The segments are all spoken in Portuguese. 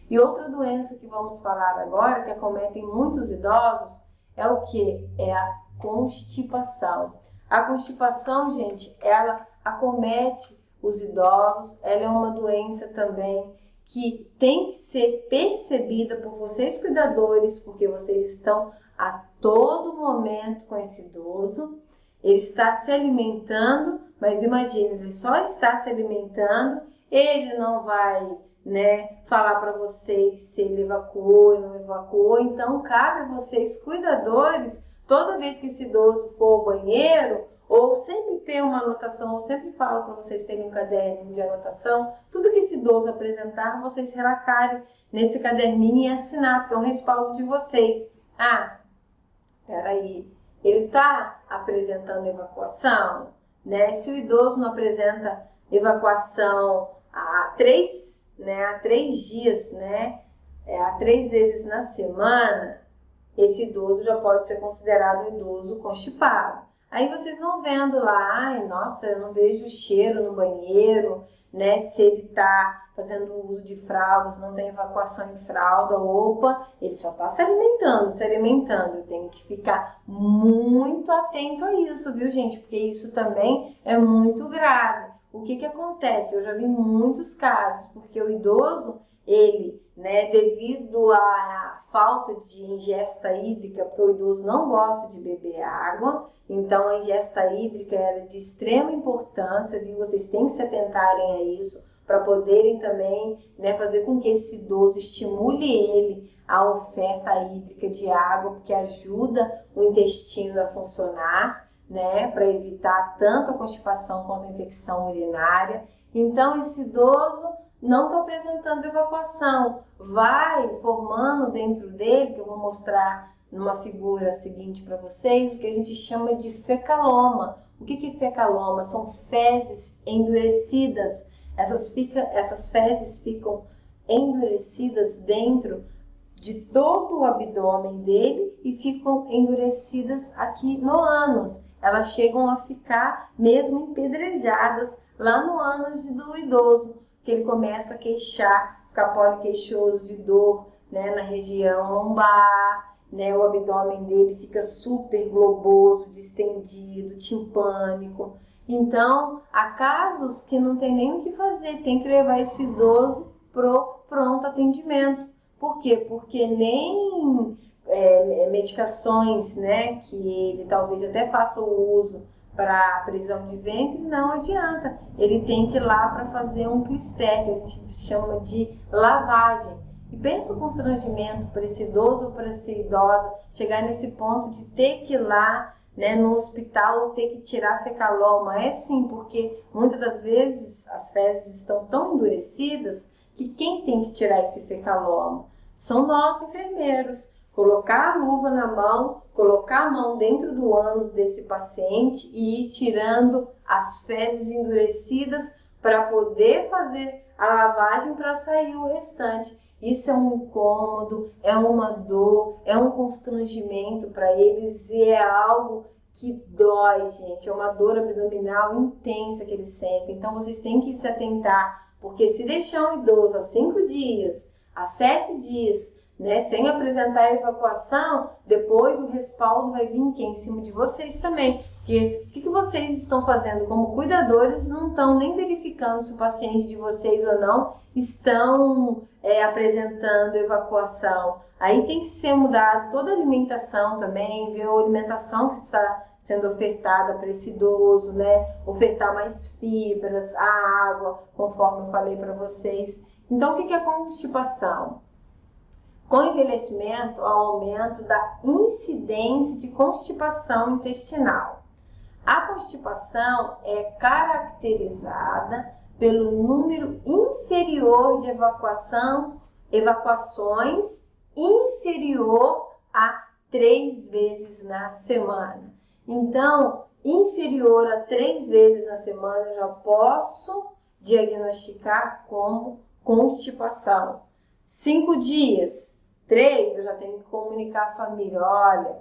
E outra doença que vamos falar agora, que acometem muitos idosos, é o que? É a constipação. A constipação, gente, ela acomete os idosos, ela é uma doença também que tem que ser percebida por vocês cuidadores, porque vocês estão a todo momento com esse idoso. Ele está se alimentando, mas imagine, ele só está se alimentando, ele não vai, falar para vocês se ele evacuou ou não evacuou. Então, cabe a vocês, cuidadores, toda vez que esse idoso for ao banheiro, ou sempre ter uma anotação, eu sempre falo para vocês terem um caderno de anotação, tudo que esse idoso apresentar, vocês relatarem nesse caderninho e assinar, porque é um respaldo de vocês. Ah, peraí, ele está apresentando evacuação, Se o idoso não apresenta evacuação há 3 dias, há 3 vezes na semana, esse idoso já pode ser considerado um idoso constipado. Aí vocês vão vendo lá, ai, nossa, eu não vejo cheiro no banheiro, se ele está fazendo uso de fraldas, não tem evacuação em fralda, opa, ele só está se alimentando. Eu tenho que ficar muito atento a isso, viu, gente? Porque isso também é muito grave. O que acontece? Eu já vi muitos casos, porque o idoso, ele, devido à falta de ingesta hídrica, porque o idoso não gosta de beber água, então a ingesta hídrica é de extrema importância, viu? Vocês têm que se atentarem a isso, para poderem também, fazer com que esse idoso estimule ele a oferta hídrica de água, porque ajuda o intestino a funcionar, para evitar tanto a constipação quanto a infecção urinária. Então, esse idoso não está apresentando evacuação, vai formando dentro dele, que eu vou mostrar numa figura seguinte para vocês, o que a gente chama de fecaloma. O que é fecaloma? São fezes endurecidas. Essas fezes ficam endurecidas dentro de todo o abdômen dele e ficam endurecidas aqui no ânus. Elas chegam a ficar mesmo empedrejadas lá no ânus do idoso, que ele começa a queixar, ficar poliqueixoso de dor, na região lombar, o abdômen dele fica super globoso, distendido, timpânico. Então, há casos que não tem nem o que fazer, tem que levar esse idoso pro pronto atendimento. Por quê? Porque nem medicações, que ele talvez até faça o uso para prisão de ventre, não adianta. Ele tem que ir lá para fazer um clister, que a gente chama de lavagem. E pensa o constrangimento para esse idoso ou para essa idosa chegar nesse ponto de ter que ir lá, no hospital, ou ter que tirar fecaloma. É sim, porque muitas das vezes as fezes estão tão endurecidas que quem tem que tirar esse fecaloma são nós, enfermeiros. Colocar a luva na mão, colocar a mão dentro do ânus desse paciente e ir tirando as fezes endurecidas para poder fazer a lavagem para sair o restante. Isso é um incômodo, é uma dor, é um constrangimento para eles e é algo que dói, gente. É uma dor abdominal intensa que eles sentem. Então, vocês têm que se atentar, porque se deixar um idoso há 5 dias, há 7 dias, sem apresentar evacuação, depois o respaldo vai vir em cima de vocês também. Porque o que vocês estão fazendo como cuidadores? Não estão nem verificando se o paciente de vocês ou não estão apresentando evacuação. Aí tem que ser mudado toda a alimentação também, ver a alimentação que está sendo ofertada para esse idoso, ofertar mais fibras, a água, conforme eu falei para vocês. Então, o que é a constipação? Com o envelhecimento, há aumento da incidência de constipação intestinal. A constipação é caracterizada pelo número inferior de evacuações inferior a 3 vezes na semana. Então, inferior a 3 vezes na semana, eu já posso diagnosticar como constipação. 5 dias, 3, eu já tenho que comunicar à família, olha,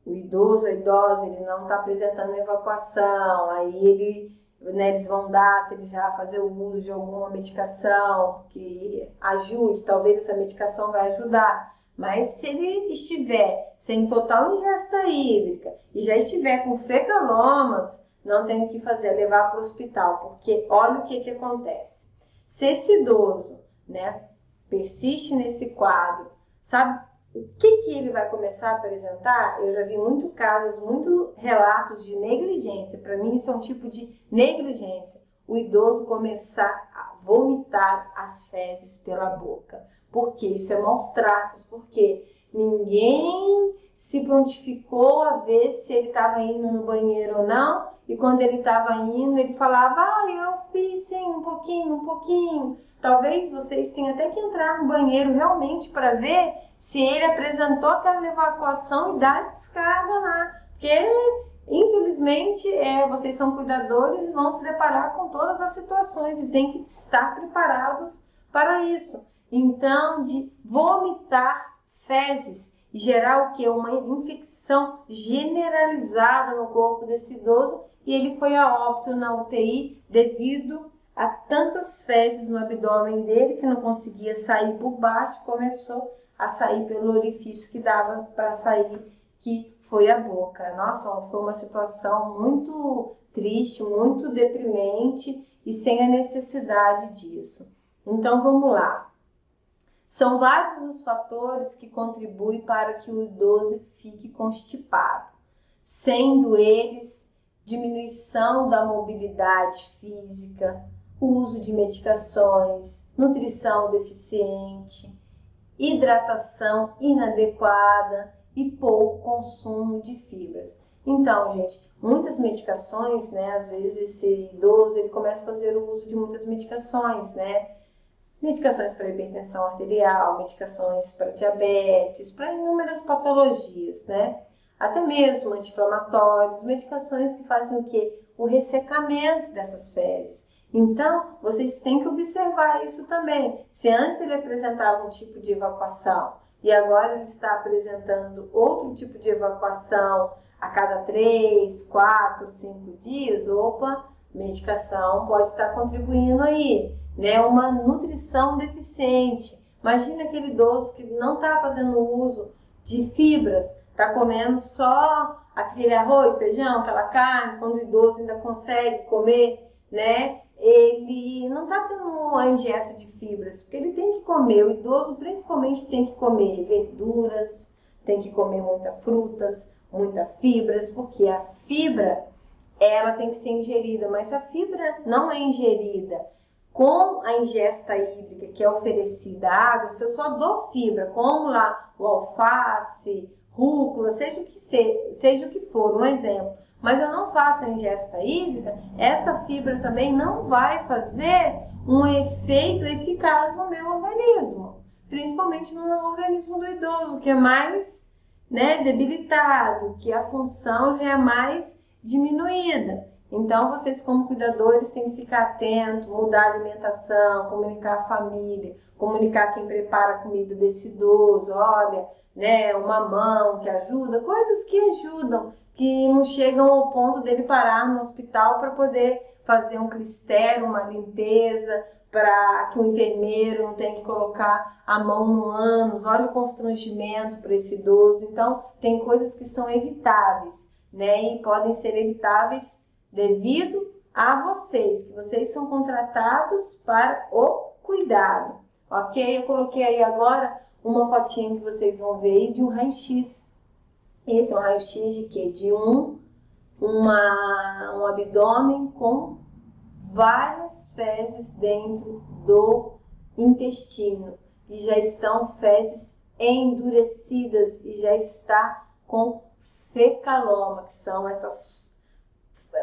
o idoso, a idosa, ele não está apresentando evacuação, aí ele né, eles vão dar, se ele já fazer o uso de alguma medicação que ajude, talvez essa medicação vai ajudar. Mas se ele estiver sem total ingesta hídrica e já estiver com fecalomas, não tem o que fazer, levar para o hospital, porque olha o que acontece. Se esse idoso, né, persiste nesse quadro, sabe o que ele vai começar a apresentar? Eu já vi muitos casos, muitos relatos de negligência. Para mim, isso é um tipo de negligência. O idoso começar a vomitar as fezes pela boca. Por quê? Isso é maus tratos, porque ninguém se prontificou a ver se ele estava indo no banheiro ou não. E quando ele estava indo, ele falava, eu fiz sim, um pouquinho. Talvez vocês tenham até que entrar no banheiro realmente para ver se ele apresentou aquela evacuação e dar descarga lá. Porque, infelizmente, vocês são cuidadores e vão se deparar com todas as situações e tem que estar preparados para isso. Então, de vomitar fezes e gerar o quê? Uma infecção generalizada no corpo desse idoso, e ele foi a óbito na UTI devido a tantas fezes no abdômen dele que não conseguia sair por baixo, começou a sair pelo orifício que dava para sair, que foi a boca. Nossa, foi uma situação muito triste, muito deprimente e sem a necessidade disso. Então, vamos lá. São vários os fatores que contribuem para que o idoso fique constipado, sendo eles diminuição da mobilidade física, uso de medicações, nutrição deficiente, hidratação inadequada e pouco consumo de fibras. Então, gente, muitas medicações, né? Às vezes esse idoso ele começa a fazer o uso de muitas medicações, né? Medicações para hipertensão arterial, medicações para diabetes, para inúmeras patologias, né? Até mesmo anti-inflamatórios, medicações que fazem o quê? O ressecamento dessas fezes. Então, vocês têm que observar isso também. Se antes ele apresentava um tipo de evacuação e agora ele está apresentando outro tipo de evacuação a cada 3, 4, 5 dias, medicação pode estar contribuindo aí, né? Uma nutrição deficiente. Imagina aquele idoso que não está fazendo uso de fibras, está comendo só aquele arroz, feijão, aquela carne, quando o idoso ainda consegue comer, né? Ele não está tendo a ingesta de fibras, porque ele tem que comer, o idoso principalmente tem que comer verduras, tem que comer muitas frutas, muitas fibras, porque a fibra, ela tem que ser ingerida, mas a fibra não é ingerida com a ingesta hídrica que é oferecida à água. Se eu só dou fibra, como lá o alface, rúcula, seja o que for, um exemplo, mas eu não faço a ingesta hídrica, essa fibra também não vai fazer um efeito eficaz no meu organismo, principalmente no organismo do idoso, que é mais, né, debilitado, que a função já é mais diminuída. Então, vocês como cuidadores têm que ficar atentos, mudar a alimentação, comunicar a família, comunicar quem prepara a comida desse idoso, olha, né, uma mão que ajuda, coisas que ajudam, que não chegam ao ponto dele parar no hospital para poder fazer um clistério, uma limpeza, para que o enfermeiro não tenha que colocar a mão no ânus. Olha o constrangimento para esse idoso. Então, tem coisas que são evitáveis, né, e podem ser evitáveis devido a vocês, que vocês são contratados para o cuidado, ok? Eu coloquei aí agora uma fotinha que vocês vão ver aí de um raio-x. Esse é um raio-x de quê? De um abdômen com várias fezes dentro do intestino e já estão fezes endurecidas e já está com fecaloma, que são essas,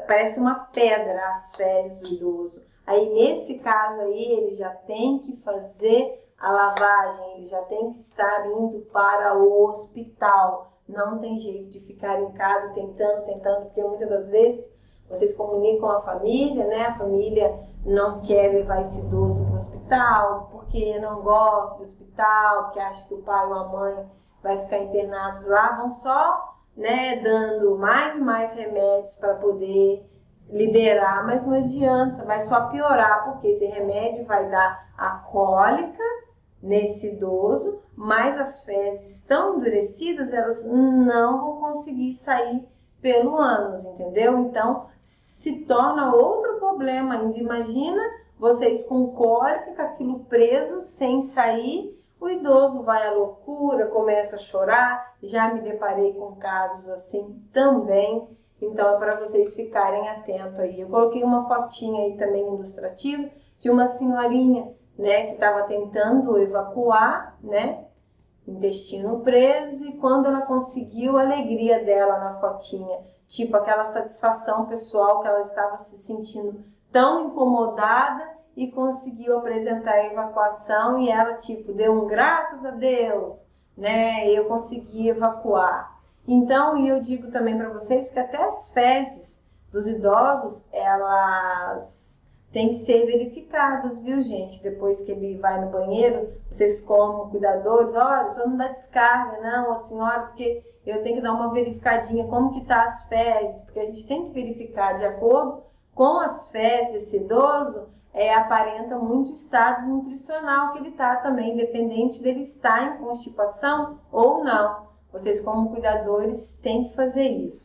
parece uma pedra as fezes do idoso. Aí nesse caso aí ele já tem que fazer a lavagem, ele já tem que estar indo para o hospital. Não tem jeito de ficar em casa tentando, porque muitas das vezes vocês comunicam a família, né? A família não quer levar esse idoso para o hospital, porque não gosta do hospital, porque acha que o pai ou a mãe vai ficar internados lá, vão só, né, dando mais e mais remédios para poder liberar, mas não adianta, vai só piorar, porque esse remédio vai dar a cólica nesse idoso, mas as fezes tão endurecidas, elas não vão conseguir sair pelo ânus, entendeu? Então, se torna outro problema ainda. Imagina vocês com cólica, com aquilo preso, sem sair, o idoso vai à loucura, começa a chorar. Já me deparei com casos assim também. Então, é para vocês ficarem atentos aí. Eu coloquei uma fotinha aí também ilustrativa de uma senhorinha, né, que estava tentando evacuar, né, intestino preso, e quando ela conseguiu, a alegria dela na fotinha, tipo aquela satisfação pessoal que ela estava se sentindo tão incomodada e conseguiu apresentar a evacuação, e ela tipo deu um graças a Deus, né, eu consegui evacuar. Então, e eu digo também para vocês que até as fezes dos idosos, elas têm que ser verificadas, viu, gente? Depois que ele vai no banheiro, vocês como cuidadores, olha, só não dá descarga, não, a senhora, porque eu tenho que dar uma verificadinha como que tá as fezes, porque a gente tem que verificar de acordo com as fezes desse idoso, aparenta muito o estado nutricional que ele está também, independente dele estar em constipação ou não. Vocês, como cuidadores, têm que fazer isso.